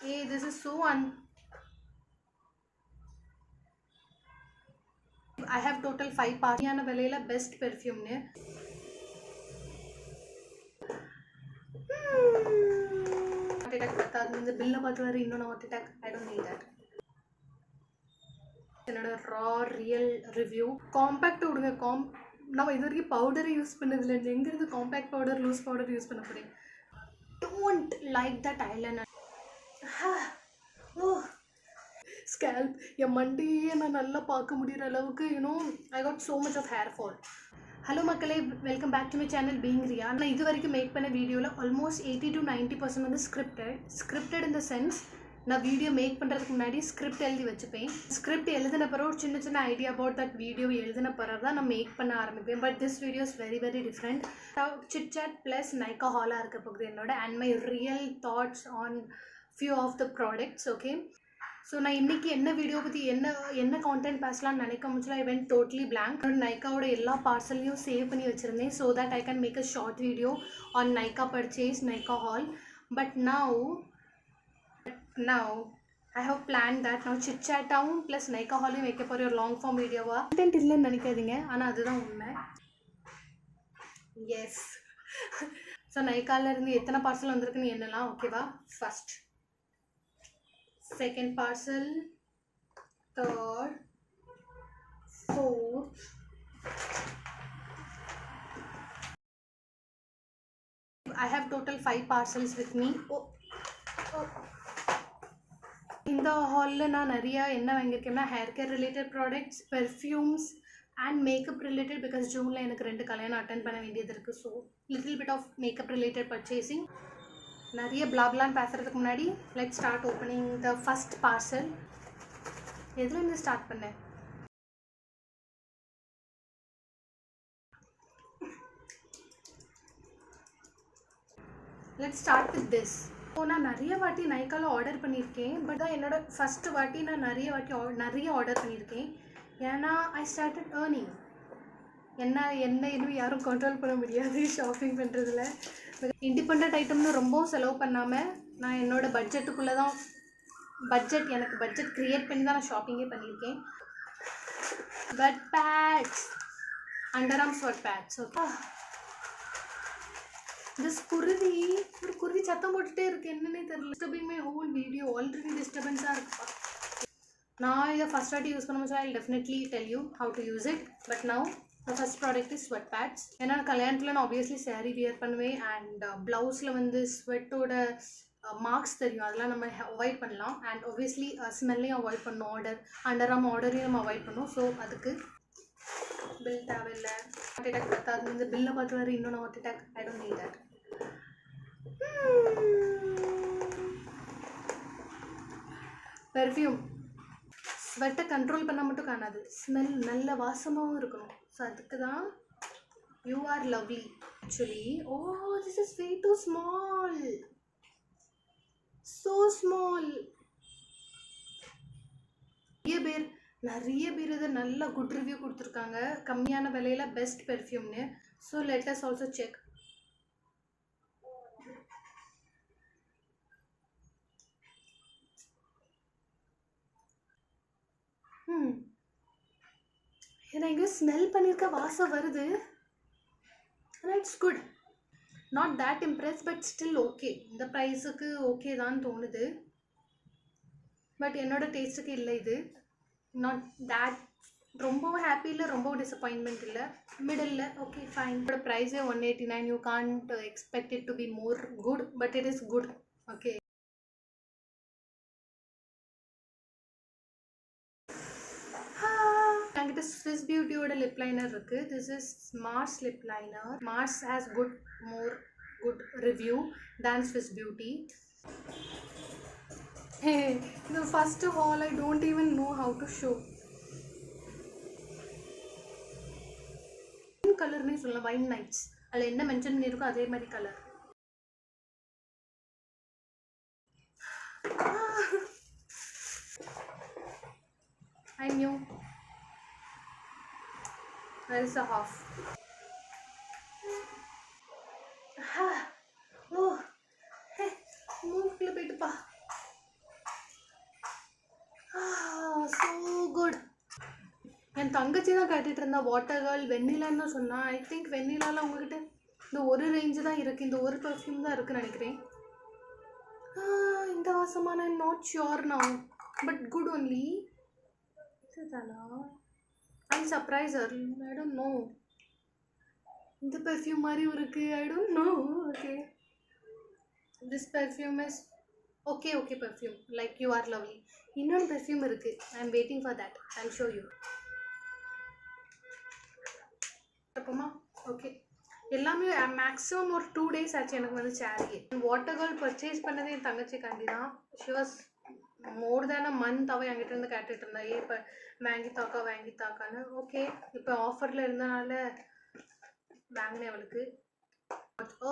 Hey, this is so I have total 5 parts. Yana Valela best perfume ne. The bill of attack. I don't need that. Another raw real review. Compact now either powder use the compact powder, loose powder use don't like that eyeliner. Oh. Scalp என் மண்டையே நான் நல்லா பார்க்க முடியற அளவுக்கு I got so much of hair fall. Hello மக்களே, welcome back to my channel being Riya. நான் இது வரைக்கும் make பண்ண வீடியோவில் ஆல்மோஸ்ட் 80 to 90% வந்து ஸ்கிரிப்டட் இன் த சென்ஸ் நான் வீடியோ மேக் பண்ணுறதுக்கு முன்னாடி ஸ்கிரிப்ட் எழுதி வச்சுப்பேன். ஸ்கிரிப்ட் எழுதின பிறகு ஒரு சின்ன சின்ன ஐடியா அபவுட் தட் வீடியோ எழுதின பிறகு தான் நான் மேக் பண்ண ஆரம்பிப்பேன். But this video is very very different. Chit chat plus Nykaa ஹாலாக இருக்க போகுது என்னோட and my real thoughts on few of the products. Okay, so நான் இன்றைக்கி என்ன வீடியோ பற்றி என்ன கான்டென்ட் பேசலாம்னு நினைக்க முடிச்சல ஐ வென்ட் டோட்லி பிளாங்க். நைக்காவோட எல்லா பார்சல்லையும் சேவ் பண்ணி வச்சுருந்தேன் so that I can make a short video on Nykaa purchase, Nykaa haul. But now I have plan that நான் சிட் சாட்டாகவும் ப்ளஸ் நைக்கா ஹாலையும் வைக்க போகிற ஒரு லாங் ஃபார்ம் வீடியோவாக கான்டென்ட் இல்லைன்னு நினைக்காதீங்க, ஆனால் அதுதான் உண்மை. எஸ், ஸோ நைக்காலேருந்து எத்தனை பார்சல் வந்திருக்குன்னு என்னலாம் ஓகேவா? First, second parcel, third, fourth, I have total 5 parcels with me. இந்த ஹாலில் நான் நிறையா என்ன வாங்கியிருக்கேன்னா hair care related products, perfumes and makeup related. Because ஜூனில் எனக்கு 2 கல்யாணம் அட்டென்ட் பண்ண வேண்டியது இருக்குது. So little bit of makeup related purchasing. நிறைய பிளாப்லான்னு பேசுகிறதுக்கு முன்னாடி let start opening the first parcel. எதுலேருந்து ஸ்டார்ட் பண்ணேன்? Let start with this. நான் நிறைய வாட்டி நைக்காவில் ஆர்டர் பண்ணியிருக்கேன். பட் தான் என்னோட ஃபஸ்ட்டு வாட்டி நான் நிறைய ஆர்டர் பண்ணியிருக்கேன். ஏன்னா ஐ ஸ்டார்டட் ஏர்னிங். என்ன இன்னும் யாரும் கண்ட்ரோல் பண்ண முடியாது ஷாப்பிங் பண்ணுறதுல. இண்டிபெண்ட் ஐட்டம்னு ரொம்பவும் செலவு பண்ணாமல் நான் என்னோடய பட்ஜெட்டுக்குள்ளே தான் எனக்கு பட்ஜெட் க்ரியேட் பண்ணி தான் நான் ஷாப்பிங்கே பண்ணியிருக்கேன். Sweat pads, under arm sweat pads. Okay, this குருவி சத்தம் போட்டுகிட்டே இருக்குது, என்னன்னே தெரியல. Disturbing my whole video, already டிஸ்டர்பன்ஸாக இருக்குப்பா. நான் இதை ஃபஸ்ட் வாட்டி யூஸ் பண்ணும்போது I definitely tell you how to use it. But now the first product is sweat pads. ஏன்னா கல்யாணத்தில் நான் ஆப்வியஸ்லி saree வியர் பண்ணுவேன் அண்ட் ப்ளவுஸில் வந்து ஸ்வெட்டோட மார்க்ஸ் தெரியும், அதெல்லாம் நம்ம அவாய்ட் பண்ணலாம். அண்ட் ஆப்வியஸ்லி ஸ்மெல்லையும் அவாய்ட் பண்ணணும், அண்டர் ஆர்ம் ஆர்டரையும் நம்ம அவாய்ட் பண்ணணும். ஸோ அதுக்கு பில் தேவையில்லை. ஹார்ட் அட்டாக் பத்தாது, இந்த பில்லை பார்த்து வேறு இன்னொன்று heart attack. I don't need that. Perfume ஸ்வெட்டை கண்ட்ரோல் பண்ண மட்டும் காணாது, ஸ்மெல் நல்ல வாசமாகவும் இருக்கணும். ஸோ அதுக்கு தான் you are lovely actually. Oh, this is way too small, so small. நிறைய பேர் இதை நல்ல குட் ரிவ்யூ கொடுத்துருக்காங்க, கம்மியான விலையில் பெஸ்ட் பெர்ஃப்யூம்னு. So let us also check. நான் எங்கேயோ ஸ்மெல் பண்ணியிருக்க வாசம் வருது. It's good, not that impress but still okay. இந்த ப்ரைஸுக்கு ஓகே தான் தோணுது. பட் என்னோட டேஸ்ட்டுக்கு இல்லை இது. நாட் தேட் ரொம்பவும் ஹாப்பி இல்லை, ரொம்பவும் டிசப்பாயின்மெண்ட் இல்லை, மிடில். Okay fine. இதோட ப்ரைஸே 189. You can't expect it to be more good, but it is good. Okay, என்கிட்ட ஸ்விஸ் பியூட்டியோட லிப் லைனர் இருக்குது. This is Mars lip liner. Mars has more good review than Swiss beauty. இது first haul, I don't even know how to show. கலர்னே சொல்லலாம், wine nights. அதில் என்ன mention பண்ணியிருக்கோ அதே மாதிரி colour. I knew. Where is the half? Oh, hey, மூக்குல போயிட்டுப்பா. என் தங்கச்சி தான் கேட்டுட்டு இருந்தா வாட்டர் கேர்ள் வெண்ணிலான்னு தான் சொன்னா. ஐ திங்க் வெண்ணிலால உங்ககிட்ட இந்த ஒரு ரேஞ்சு தான் இருக்குது, இந்த ஒரு பர்ஃப்யூம் தான் இருக்குன்னு நினைக்கிறேன். இந்த வாசமான நாட் ஷியோர் நான், பட் குட் ஒன்லி. இதுதானா? I surprise her. I don't know. இந்த பெர்ஃப்யூம் மாதிரியும் இருக்கு. I don't know. Okay, this perfume is okay perfume like you are lovely. இன்னொரு பெர்ஃப்யூம் இருக்கு. I am waiting for that. I show you. அப்பமா okay, எல்லாமே maximum ஒரு 2 days ஆச்சு எனக்கு வந்து சாரி. வாட்டர் கேர்ள் பர்ச்சேஸ் பண்ணதே என் தங்கச்சிக்காண்டி தான். She was more than a month அவள் என்கிட்ட இருந்து கேட்டுட்டு இருந்தா, இப்போ வாங்கி தாக்கான்னு. ஓகே, இப்போ ஆஃபரில் இருந்தனால வாங்கினேன் அவளுக்கு. ஓ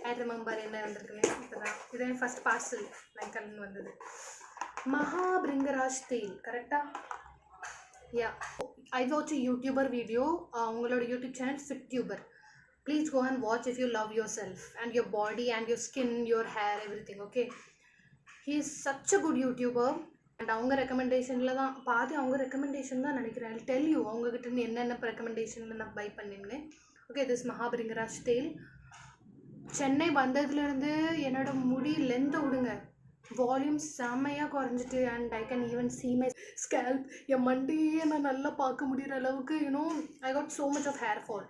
ஐ ரிமெம்பர் என்ன வந்திருக்குன்னு. இப்போதான் இது என் ஃபஸ்ட் பார்சல் லைக்கல்னு வந்தது. மகாபிரிங்கராஜ் தேல் கரெக்டா? யா, I watch a YouTuber video. உங்களோட YouTube channel FitTuber. Please go and watch if you love yourself and your body and your skin, your hair, everything. Okay, he is such a good YouTuber. And அவங்க ரெக்கமெண்டேஷனில் தான் பாதி, அவங்க recommendation தான் நினைக்கிறேன். I'll tell you அவங்ககிட்ட இருந்து என்னென்ன ரெக்கமெண்டேஷனில் நான் பை பண்ணிருங்க. ஓகே, திஸ் மகாபிரிங்கராஜ் தேல். சென்னை வந்ததுலேருந்து என்னோட முடி லென்த்தை விடுங்க, வால்யூம் செம்மையாக குறைஞ்சிட்டு. And I can even see my scalp. என் மண்டியே நான் நல்லா பார்க்க முடிகிற அளவுக்கு I got so much of hair fall.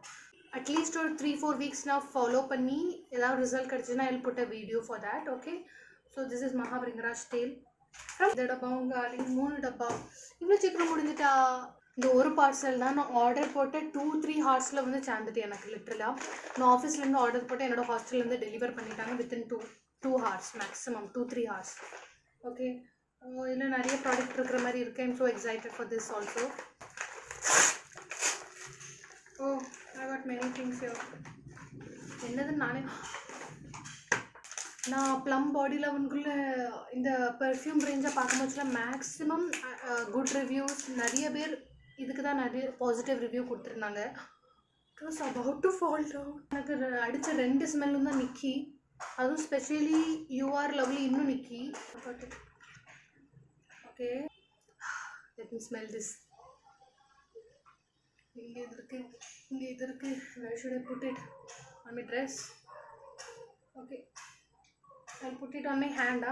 At least ஒரு 3-4 weeks நான் ஃபாலோ பண்ணி ஏதாவது ரிசல்ட் கிடச்சுன்னா I will put a video for that. Okay, so this is Mahabhringraj Tel. இந்த டப்பா உங்க 3 டப்பா இவ்வளோ சீக்கிரம் முடிஞ்சிட்டா. இந்த ஒரு பார்சல் தான் நான் ஆர்டர் போட்டு 2-3 hours வந்து சேர்ந்துட்டு எனக்கு லிட்டரலாக. நான் ஆஃபீஸ்லேருந்து ஆர்டர் போட்டு என்னோட ஹாஸ்டல்லேருந்து டெலிவர் பண்ணிட்டாங்க within 2 hours maximum 2-3 hours. Okay, இதில் நிறைய ப்ராடக்ட் இருக்கிற மாதிரி இருக்கு. I'm so excited for this also. Oh I got many things you. என்னது நான் ப்ளம் பாடி லெவனுக்குள்ளே இந்த பெர்ஃப்யூம் ரேஞ்சை பார்க்கும்போதுல மேக்ஸிமம் குட் ரிவ்யூஸ், நிறைய பேர் இதுக்கு தான் நிறைய பாசிட்டிவ் ரிவ்யூ கொடுத்துருந்தாங்க. It was about to fall down. எனக்கு அடித்த 2 ஸ்மெல்லும் தான் நிக்கி, அதுவும் ஸ்பெஷலி யூ ஆர் லவ்லி இன்னும் நிக்கி. Okay, let me smell this. இங்கே இது இருக்குது. Where should I put it? On my dress? Okay, I'll put it on my hand.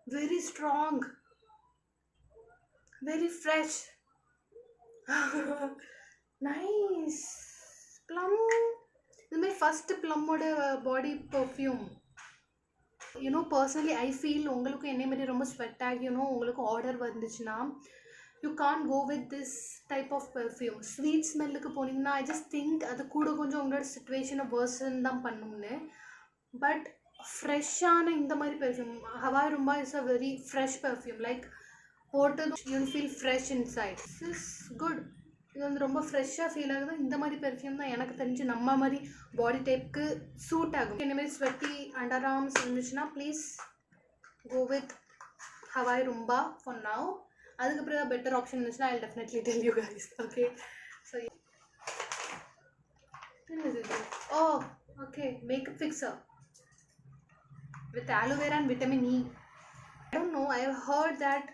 Very strong, very fresh. Nice. Plum. This is my first plum body perfume. Personally I feel உங்களுக்கு என்ன மாதிரி ரொம்ப sweat ஆகி உங்களுக்கு order வந்துச்சுன்னா you can't go with this type of perfume. Sweet ஸ்மெல்லுக்கு போனீங்கன்னா I just think அது கூட கொஞ்சம் உங்களோட சிச்சுவேஷனை வேர்சன் தான் பண்ணும்னு. பட் ஃப்ரெஷ்ஷான இந்த மாதிரி perfume Hawaii Rumba is a very fresh perfume. Like போட்டு you feel fresh inside. Is good. இது வந்து ரொம்ப ஃப்ரெஷ்ஷாக ஃபீல் ஆகுது. இந்த மாதிரி பெர்ஃப்யூம் தான் எனக்கு தெரிஞ்சு நம்ம மாதிரி பாடி டைப்புக்கு சூட் ஆகும். இந்த மாதிரி ஸ்வெட்டி அண்டர் ஆர்ம்ஸ் இருந்துச்சுன்னா please go with Hawaii Rumba for now. அதுக்கப்புறம் பெட்டர் ஆப்ஷன் இருந்துச்சுன்னா I will definitely tell you guys. Okay, so oh okay, makeup fixer with aloe vera and vitamin E. I don't know, I have heard that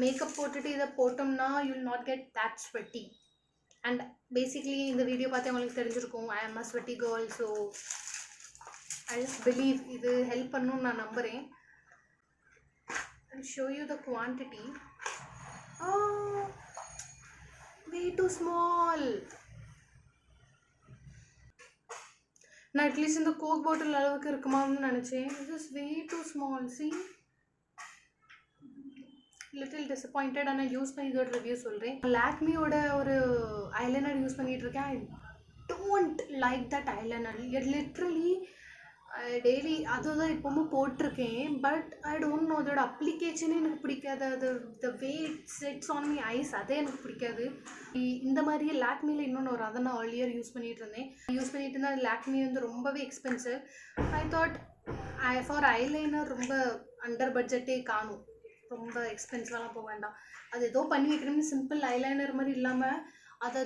makeup potted idu potumna you will not get that sweaty. And basically in the video paathe ungalku therinjirukum I am a sweaty girl, so I just believe idu help pannum na numbren. I'll show you the quantity. Way too small. நான் at least இந்த Coke bottle அளவுக்கு இருக்குமான்னு நினச்சேன். It is way too small. See, little disappointed. ஆனால் use பண்ணி இதோட review சொல்கிறேன். லாக்மியோட ஒரு ஐலைனர் யூஸ் பண்ணிகிட்டு இருக்கேன். I don't like that eyeliner. Literally daily அதுதான் இப்போவும் போட்டிருக்கேன். பட் ஐ டோன்ட் நோ, அதோட அப்ளிகேஷனே எனக்கு பிடிக்காது. அது த வே செட்ஸ் ஆன் மை ஐஸ், அதே எனக்கு பிடிக்காது. இந்த மாதிரியே லாக்மியில் இன்னொன்று ஒரு அதை நான் ஆர்லியர் யூஸ் பண்ணிகிட்டு இருந்தேன். லாக்மி வந்து ரொம்பவே expensive. I thought for eyeliner ரொம்ப அண்டர் பட்ஜெட்டே காணும், ரொம்ப எக்ஸ்பென்சிவாலாம் போக வேண்டாம். அது ஏதோ பண்ணி வைக்கணும்னு சிம்பிள் ஐலைனர் மாதிரி இல்லாமல் அதை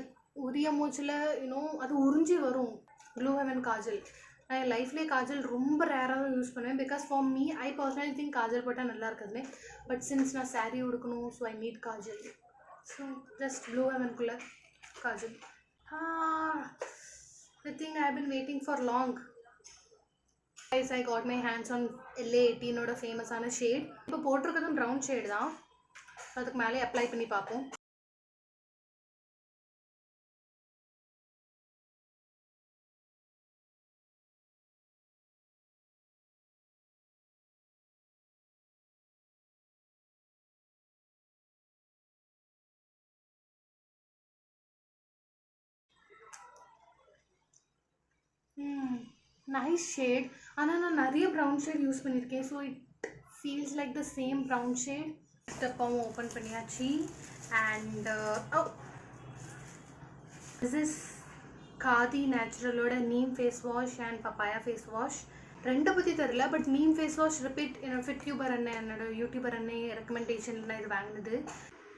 உரிய மூச்சில் அது உறிஞ்சி வரும். க்ளூ ஹெவன் காஜல் நான் லைஃப்லேயே காஜல் ரொம்ப ரேராக தான் யூஸ் பண்ணுவேன். Because for me I personally think kajal போட்டால் நல்லா இருக்குதுன்னு. பட் சின்ஸ் நான் சாரீ உடுக்கணும், so I need kajal. So just blue ஹெவனுக்குள்ளே kajal. I think I have been waiting for long. Guys, I got my hands on LA 18 ஓட ஃபேமஸான ஷேட். இப்போ போட்டிருக்கிறதும் ப்ரௌன் ஷேட் தான். அதுக்கு மேலே அப்ளை பண்ணி பார்ப்போம். Nice shade. ஆனால் நான் நிறைய ப்ரௌன் ஷேட் யூஸ் பண்ணியிருக்கேன். So it feels like the same brown shade. ஸ்டெப்பாகவும் ஓப்பன் பண்ணியாச்சு. அண்ட் திஸ் இஸ் காதி நேச்சுரலோட neem face wash and papaya face wash. ரெண்டை பற்றி தெரில, but neem face wash repeat என்னோட ஃபிட் யூபர் அண்ணன், என்னோட யூடியூபர் அண்ணே ரெக்கமெண்டேஷனில் நான் இது வாங்கினது.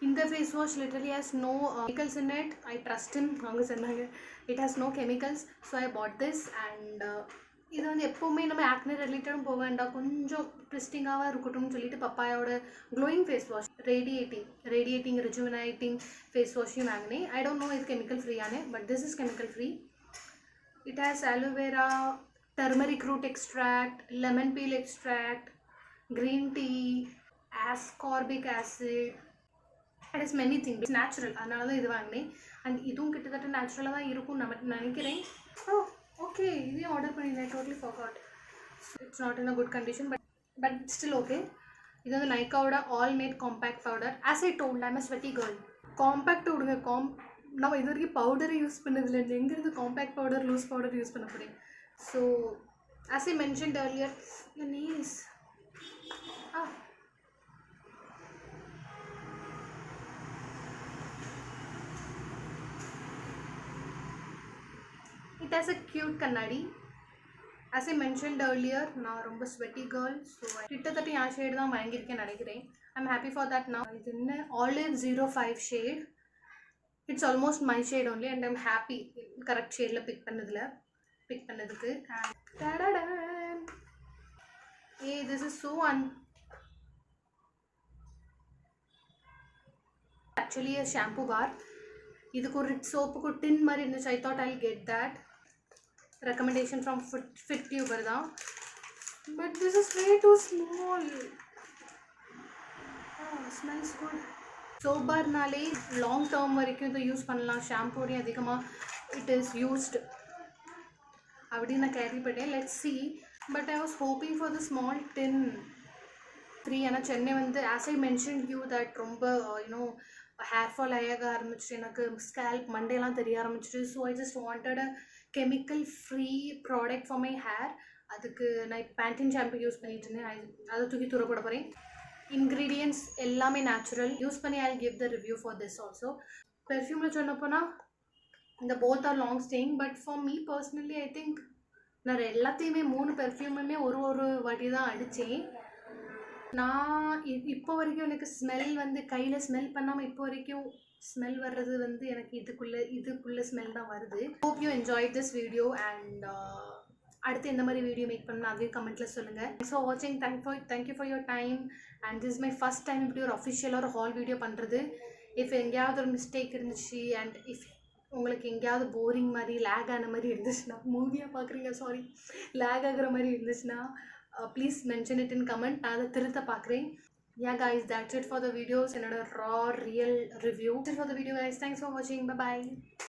இந்த face wash literally has no chemicals in it. I trust in. அவங்க சொன்னாங்க it has no chemicals. So I bought this. And இது வந்து எப்போவுமே நம்ம ஆக்னே ரிலேட்டடும் போக வேண்டாம், கொஞ்சம் ட்விஸ்டிங்காக இருக்கட்டும்னு சொல்லிட்டு பப்பாயோட glowing face wash radiating rejuvenating face வாஷையும் வாங்கினேன். ஐ டோன்ட் நோ இது கெமிக்கல் ஃப்ரீயானே, but this is chemical free. It has aloe vera, turmeric root extract, lemon peel extract, green tea, ascorbic acid. It has many things. It's natural. அதனால தான் இது வாங்கினேன். And இதுவும் கிட்டத்தட்ட நேச்சுரலாக தான் இருக்கும் நம்ம நினைக்கிறேன். ஓகே, இதையும் ஆர்டர் பண்ணினேன். Totally forgot. It's not in a good condition, but still okay. இது வந்து நைக்காவோட all matte compact powder. As I told, I'm a sweaty girl. Compact விடுங்க, நம்ம இது வரைக்கும் பவுடரை யூஸ் பண்ணதில்லை. எங்கேருந்து compact powder, loose powder use பண்ண போகிறேன். So, as I mentioned earlier, your nails. It has a cute kannadi. As I mentioned earlier, நான் ரொம்ப sweaty girl. So, கிட்டத்தட்ட என் ஷேட் தான் வாங்கியிருக்கேன் நினைக்கிறேன். I'm happy for that now. இது என்ன Olive 05 shade. It's almost my shade only and I'm happy. Correct ஷேடில் big பண்ணதுக்கு. Hey, this is so actually a shampoo bar. இதுக்கு ஒரு சோப்புக்கு டின் மாதிரி இருந்துச்சு. I thought I'll get that. Recommendation from fit tuber தான். But this is way too small. Smells good. Soap bar நாலே long term வரைக்கும் இதை யூஸ் பண்ணலாம். ஷாம்பூரையும் அதிகமாக it is used அப்படின்னு நான் கேரி பண்ணேன். Let's see. But I was hoping for the small tin 3. ஆனால் சென்னை வந்து as I mention you that ரொம்ப யூனோ ஹேர் ஃபால் ஆக ஆரம்பிச்சிட்டு, எனக்கு ஸ்கேல்ப் மண்டேலாம் தெரிய ஆரம்பிச்சிட்டு. So I just wanted a chemical free product for my hair. அதுக்கு நான் பேண்டின் ஷாம்பு யூஸ் பண்ணிட்டு இருந்தேன். அதை தூக்கி தூர போட போகிறேன். இன்க்ரீடியன்ட்ஸ் எல்லாமே நேச்சுரல். யூஸ் பண்ணி I give the review for this also. பெர்ஃப்யூமில் சொன்னப்போனால் இந்த both are long staying. But for me personally I think நான் எல்லாத்தையுமே 3 பெர்ஃப்யூமுமே ஒரு வாட்டி தான் அடித்தேன். நான் இப்போ வரைக்கும் எனக்கு ஸ்மெல் வந்து கையில் ஸ்மெல் பண்ணாமல் இப்போ வரைக்கும் ஸ்மெல் வர்றது வந்து எனக்கு இதுக்குள்ளே ஸ்மெல் தான் வருது. Hope you enjoy this video. And அடுத்து எந்த மாதிரி வீடியோ மேக் பண்ணணும் அதையும் கமெண்ட்டில் சொல்லுங்கள். தேங்க்ஸ் ஃபார் வாட்சிங். Thank you for your time. And this my first time இப்படி ஒரு அஃபிஷியலாக ஒரு ஹால் வீடியோ பண்ணுறது. இஃப் எங்கேயாவது ஒரு மிஸ்டேக் இருந்துச்சு அண்ட் இஃப் உங்களுக்கு எங்கேயாவது போரிங் மாதிரி லேக் ஆன மாதிரி இருந்துச்சுன்னா, மூவியாக பார்க்குறீங்க சாரி, லேக் ஆகிற மாதிரி இருந்துச்சுன்னா please mention it in comment. நான் அதை திருத்த பார்க்குறேன். Yeah guys, that's it for the videos. என்னோட raw real review. That's it for the video guys. Thanks for watching. Bye bye.